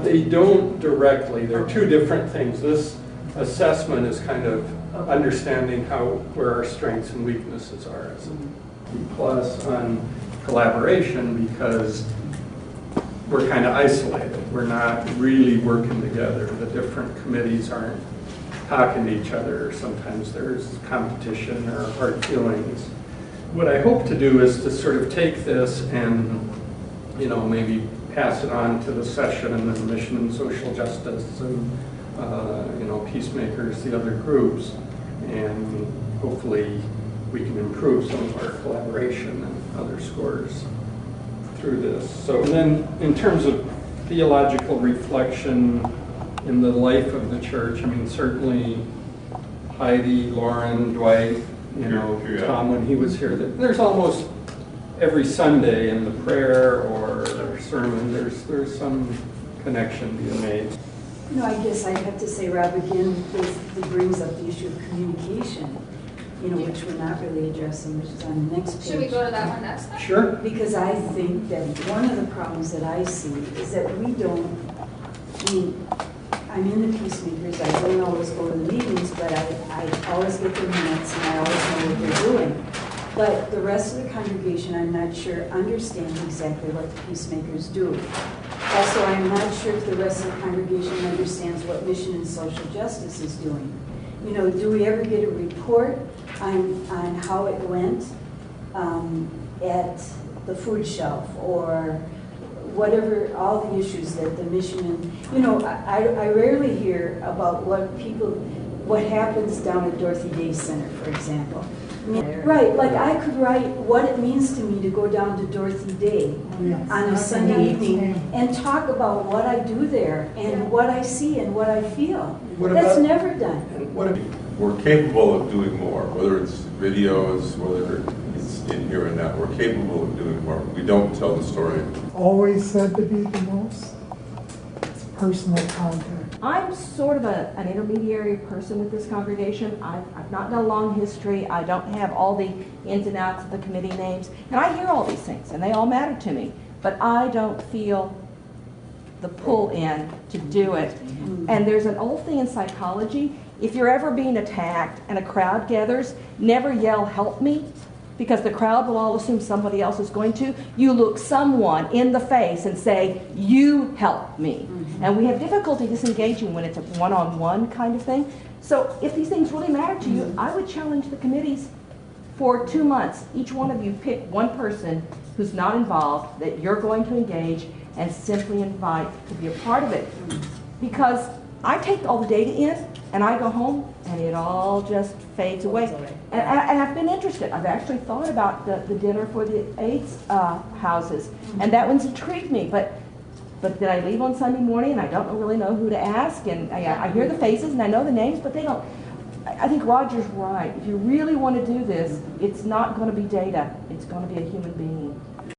They don't directly. They're two different things. This assessment is kind of understanding where our strengths and weaknesses are as a plus on collaboration, because we're kind of isolated. We're not really working together. The different committees aren't talking to each other. Sometimes there's competition or hard feelings. What I hope to do is to sort of take this and, maybe pass it on to the session and then mission and social justice and, peacemakers, the other groups, and hopefully we can improve some of our collaboration and other scores through this. So then in terms of theological reflection in the life of the church, certainly Heidi, Lauren, Dwight, Tom when he was here, there's almost every Sunday in the prayer or sermon, there's some connection being made. I guess I have to say, Rob, again, it brings up the issue of communication, which we're not really addressing, which is on the next page. Should we go to that one next time? Sure. Because I think that one of the problems that I see is that we don't, I'm in the peacemakers, I don't always go to the meetings, but I always get the minutes and I always know what they're doing. But the rest of the congregation, I'm not sure, understands exactly what the peacemakers do. Also, I'm not sure if the rest of the congregation understands what mission and social justice is doing. Do we ever get a report on how it went at the food shelf or whatever, all the issues that the mission and, I rarely hear about what happens down at Dorothy Day Center, for example. Right, like I could write what it means to me to go down to Dorothy Day on a Sunday evening and talk about what I do there and what I see and what I feel. That's never done. We're capable of doing more, whether it's videos, whether it's in here and that. We're capable of doing more. We don't tell the story. Always said to be the most personal contact. I'm sort of an intermediary person with this congregation. I've not got a long history. I don't have all the ins and outs of the committee names. And I hear all these things, and they all matter to me. But I don't feel the pull in to do it. And there's an old thing in psychology. If you're ever being attacked and a crowd gathers, never yell, "Help me," because the crowd will all assume somebody else is going to. You look someone in the face and say, "You help me." And we have difficulty disengaging when it's a one-on-one kind of thing. So if these things really matter to you, I would challenge the committees for 2 months. Each one of you pick one person who's not involved that you're going to engage and simply invite to be a part of it. Because I take all the data in and I go home and it all just fades away. And I've been interested. I've actually thought about the dinner for the AIDS houses, and that one's intrigued me. But then I leave on Sunday morning and I don't really know who to ask, and I hear the faces and I know the names, but they don't. I think Roger's right. If you really want to do this, it's not going to be data. It's going to be a human being.